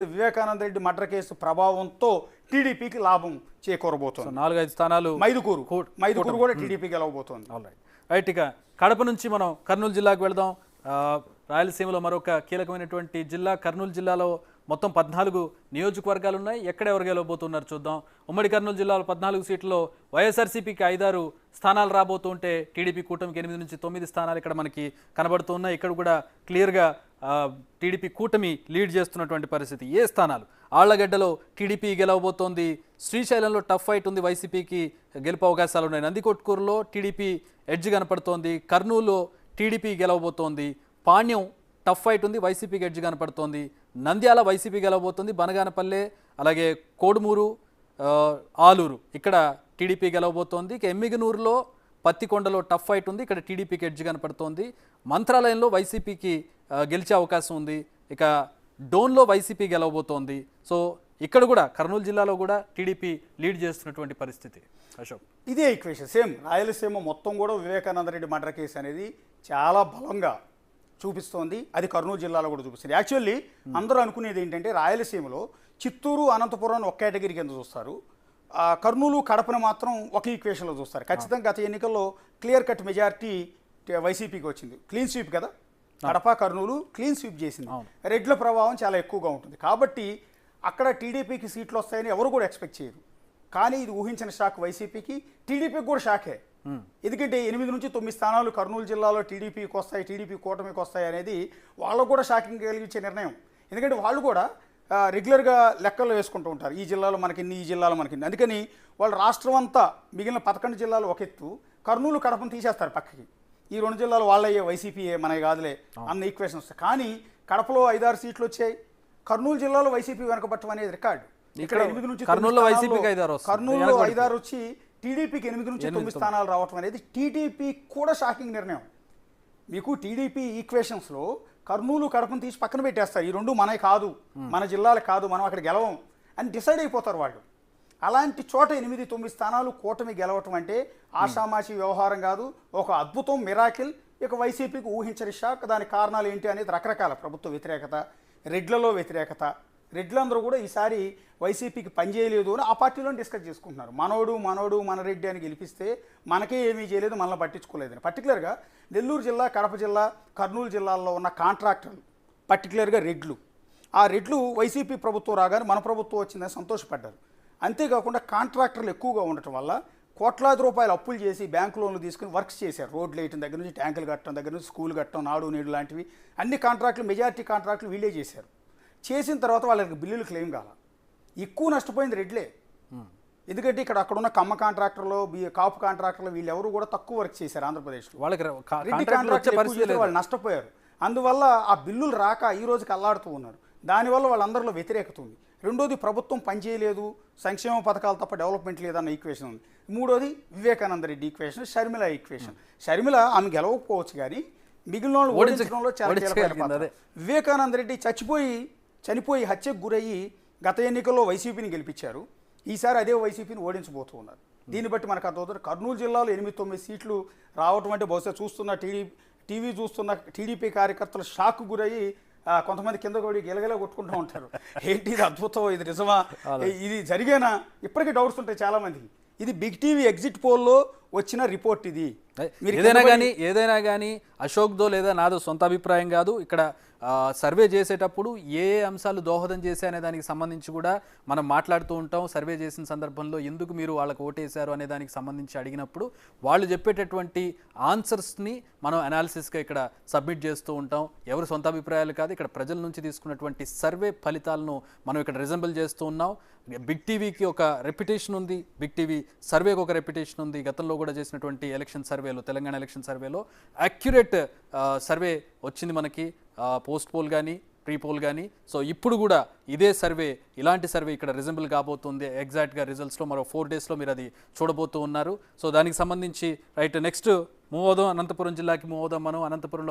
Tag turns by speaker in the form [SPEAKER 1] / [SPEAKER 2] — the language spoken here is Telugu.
[SPEAKER 1] వివేకానంద రెడ్డి మర్డర్ కేసు ప్రభావంతో టీడీపీకి లాభం చేకూరబోతోంది.
[SPEAKER 2] 4-5 స్థానాలు
[SPEAKER 1] మైదుకూరు కూడా టీడీపీకి గెలవబోతోంది.
[SPEAKER 2] రైట్. ఇక కడప నుంచి మనం కర్నూలు జిల్లాకు వెళదాం. రాయలసీమలో మరొక కీలకమైనటువంటి జిల్లా కర్నూలు జిల్లాలో మొత్తం 14 నియోజకవర్గాలు ఉన్నాయి. ఎక్కడ ఎవరు గెలవబోతున్నారు చూద్దాం. ఉమ్మడి కర్నూలు జిల్లాలో 14 సీట్లలో వైఎస్ఆర్సీపీకి 5-6 స్థానాలు రాబోతుంటే టీడీపీ కూటమికి 8 నుంచి 9 స్థానాలు ఇక్కడ మనకి కనబడుతున్నాయి. ఇక్కడ కూడా క్లియర్గా టీడీపీ కూటమి లీడ్ చేస్తున్నటువంటి పరిస్థితి. ఏ స్థానాలు? ఆళ్లగడ్డలో టీడీపీ గెలవబోతోంది. శ్రీశైలంలో టఫ్ ఫైట్ ఉంది, వైసీపీకి గెలుపు అవకాశాలు ఉన్నాయి. నందికొట్కూరులో టీడీపీ ఎడ్జ్ కనపడుతోంది. కర్నూలులో టీడీపీ గెలవబోతోంది. పాణ్యం టఫ్ ఫైట్ ఉంది, వైసీపీకి ఎడ్జ్ కనపడుతోంది. నంద్యాల వైసీపీ గెలవబోతుంది. బనగానపల్లె అలాగే కోడుమూరు, ఆలూరు ఇక్కడ టీడీపీ గెలవబోతోంది. ఇక ఎమ్మిగనూరులో పత్తికొండలో టఫ్ ఫైట్ ఉంది, ఇక్కడ టీడీపీకి ఎడ్జ్ కనపడుతోంది. మంత్రాలయంలో వైసీపీకి గెలిచే అవకాశం ఉంది. ఇక డోన్లో వైసీపీ గెలవబోతోంది. సో ఇక్కడ కూడా కర్నూలు జిల్లాలో కూడా టీడీపీ లీడ్ చేస్తున్నటువంటి పరిస్థితి. అశోక్,
[SPEAKER 1] ఇదే ఈక్వేషన్ సేమ్. రాయలసీమ మొత్తం కూడా వివేకానంద రెడ్డి మర్డర్ కేసు అనేది చాలా బలంగా చూపిస్తోంది. అది కర్నూలు జిల్లాలో కూడా చూపిస్తుంది. యాక్చువల్లీ అందరూ అనుకునేది ఏంటంటే రాయలసీమలో చిత్తూరు, అనంతపురం ఒక కేటగిరీ కింద చూస్తారు. కర్నూలు, కడపను మాత్రం ఒక ఈక్వేషన్లో చూస్తారు. ఖచ్చితంగా గత ఎన్నికల్లో క్లియర్ కట్ మెజారిటీ వైసీపీకి వచ్చింది. క్లీన్ స్వీప్ కదా, కడప కర్నూలు క్లీన్ స్వీప్ చేసింది. రెడ్ల ప్రభావం చాలా ఎక్కువగా ఉంటుంది కాబట్టి అక్కడ టీడీపీకి సీట్లు వస్తాయని ఎవరు కూడా ఎక్స్పెక్ట్ చేయరు. కానీ ఇది ఊహించిన షాక్ వైసీపీకి, టీడీపీకి కూడా షాకే. ఎందుకంటే 8 నుంచి 9 స్థానాలు కర్నూలు జిల్లాలో టీడీపీకి వస్తాయి, టీడీపీ కూటమికి వస్తాయి అనేది వాళ్ళకు కూడా షాకింగ్ కలిగించే నిర్ణయం. ఎందుకంటే వాళ్ళు కూడా రెగ్యులర్గా లెక్కలు వేసుకుంటూ ఉంటారు. ఈ జిల్లాలో మనకిన్ని, ఈ జిల్లాలో మనకిన్ని. అందుకని వాళ్ళు రాష్ట్రం అంతా మిగిలిన 11 జిల్లాలు ఒక ఎత్తు, కర్నూలు కడపను తీసేస్తారు పక్కకి. ఈ 2 జిల్లాలు వాళ్ళయ్యే, వైసీపీయే, మనకి కాదులే అన్న ఈక్వేషన్ వస్తాయి. కానీ కడపలో 5-6 సీట్లు వచ్చాయి. కర్నూలు జిల్లాలో వైసీపీ వెనకబట్టం అనేది రికార్డు. ఇక్కడ 8 నుంచి
[SPEAKER 2] కర్నూలులో వైసీపీకి 5-6
[SPEAKER 1] కర్నూలులో 5-6 వచ్చి టీడీపీకి 8 నుంచి 9 స్థానాలు రావటం అనేది టీడీపీ కూడా షాకింగ్ నిర్ణయం. మీకు టీడీపీ ఈక్వేషన్స్లో కర్నూలు కడపను తీసి పక్కన పెట్టేస్తారు. ఈ 2 మనవి కాదు, మన జిల్లాలు కాదు, మనం అక్కడ గెలవం అని డిసైడ్ అయిపోతారు వాళ్ళు. అలాంటి చోట 8-9 స్థానాలు కూటమి గెలవటం అంటే ఆషామాషి వ్యవహారం కాదు, ఒక అద్భుతం, మిరాకిల్. ఇక వైసీపీకి ఊహించని షాక్. దానికి కారణాలు ఏంటి అనేది రకరకాల ప్రభుత్వ వ్యతిరేకత, రెడ్లలో వ్యతిరేకత. రెడ్లందరూ కూడా ఈసారి వైసీపీకి పనిచేయలేదు అని ఆ పార్టీలో డిస్కస్ చేసుకుంటున్నారు. మనోడు మన రెడ్డి అని గెలిపిస్తే మనకే ఏమీ చేయలేదు, మనల్ని పట్టించుకోలేదని. పర్టికులర్గా నెల్లూరు జిల్లా, కడప జిల్లా, కర్నూలు జిల్లాల్లో ఉన్న కాంట్రాక్టర్లు, పర్టికులర్గా రెడ్లు, ఆ రెడ్లు వైసీపీ ప్రభుత్వం రాగానే మన ప్రభుత్వం వచ్చిందని సంతోషపడ్డారు. అంతేకాకుండా కాంట్రాక్టర్లు ఎక్కువగా ఉండటం వల్ల కోట్లాది రూపాయలు అప్పులు చేసి బ్యాంకు లోన్లు తీసుకుని వర్క్స్ చేశారు. రోడ్లు వేయటం దగ్గర నుంచి, ట్యాంకులు కట్టడం దగ్గర నుంచి, స్కూల్ కట్టడం, నాడు నేడు లాంటివి అన్ని కాంట్రాక్టులు, మెజారిటీ కాంట్రాక్టులు వీళ్ళే చేశారు. చేసిన తర్వాత వాళ్ళకి బిల్లులు క్లెయిమ్ కాల. ఎక్కువ నష్టపోయింది రెడ్లే. ఎందుకంటే అక్కడున్న కమ్మ కాంట్రాక్టర్లు, కాపు కాంట్రాక్టర్లు వీళ్ళెవరు కూడా తక్కువ వర్క్ చేశారు ఆంధ్రప్రదేశ్లో. రెడ్డి కాంట్రాక్టర్లు వాళ్ళు నష్టపోయారు. అందువల్ల ఆ బిల్లులు రాక ఈ రోజుకి అల్లాడుతూ ఉన్నారు. దానివల్ల వాళ్ళందరిలో వ్యతిరేకత ఉంది. రెండోది, ప్రభుత్వం పనిచేయలేదు, సంక్షేమ పథకాలు తప్ప డెవలప్మెంట్ లేదన్న ఈక్వేషన్ ఉంది. మూడోది, వివేకానంద రెడ్డి ఈక్వేషన్, షర్మిల ఈక్వేషన్. షర్మిల ఆమె గెలవకపోవచ్చు కానీ మిగిలిన వాళ్ళు ఓడించడంలో చాలా కీలకమైన. వివేకానంద రెడ్డి చనిపోయి హత్యకు గురయ్యి గత ఎన్నికల్లో వైసీపీని గెలిపించారు. ఈసారి అదే వైసీపీని ఓడించబోతూ ఉన్నారు. దీన్ని బట్టి మనకు అర్థమవుతుంది. కర్నూలు జిల్లాలో 8-9 సీట్లు రావటం అంటే బహుశా చూస్తున్న టీవీ చూస్తున్న టీడీపీ కార్యకర్తలు షాక్ గురయ్యి కొంతమంది కింద కూడా గిలగిలా కొట్టుకుంటూ ఉంటారు. ఏంటి ఇది, అద్భుతం, ఇది నిజమా, ఇది జరిగేనా, ఇప్పటికీ డౌట్స్ ఉంటాయి చాలామందికి. ఇది బిగ్ టీవీ ఎగ్జిట్ పోల్లో వచ్చిన రిపోర్ట్. ఇది
[SPEAKER 2] ఏదైనా కానీ అశోక్దో లేదా నాదో సొంత అభిప్రాయం కాదు. ఇక్కడ సర్వే చేసేటప్పుడు ఏ అంశాలు దోహదం చేశాయనే దానికి సంబంధించి కూడా మనం మాట్లాడుతూ ఉంటాం. సర్వే చేసిన సందర్భంలో ఎందుకు మీరు వాళ్ళకు ఓటేశారు అనే దానికి సంబంధించి అడిగినప్పుడు వాళ్ళు చెప్పేటటువంటి ఆన్సర్స్ని మనం అనాలిసిస్గా ఇక్కడ సబ్మిట్ చేస్తూ ఉంటాం. ఎవరు సొంత అభిప్రాయాలు కాదు, ఇక్కడ ప్రజల నుంచి తీసుకున్నటువంటి సర్వే ఫలితాలను మనం ఇక్కడ రిజంబుల్ చేస్తూ ఉన్నాం. బిగ్ టీవీకి ఒక రెప్యుటేషన్ ఉంది, బిగ్ టీవీ సర్వేకి ఒక రెప్యుటేషన్ ఉంది. గతంలో కూడా చేసినటువంటి ఎలక్షన్ సర్వేలో, తెలంగాణ ఎలక్షన్ సర్వేలో అక్యురేట్ సర్వే వచ్చింది మనకి, పోస్ట్ పోల్ కానీ ప్రీ పోల్ కానీ. సో ఇప్పుడు కూడా ఇదే సర్వే, ఇలాంటి సర్వే ఇక్కడ రిజంబుల్ కాబోతుంది. ఎగ్జాక్ట్గా రిజల్ట్స్లో మరో 4 డేస్లో మీరు అది చూడబోతూ ఉన్నారు. సో దానికి సంబంధించి రైట్ నెక్స్ట్ మూవ్ అవుదాం, అనంతపురం జిల్లాకి మూవ్ అవుదాం మనం. అనంతపురంలో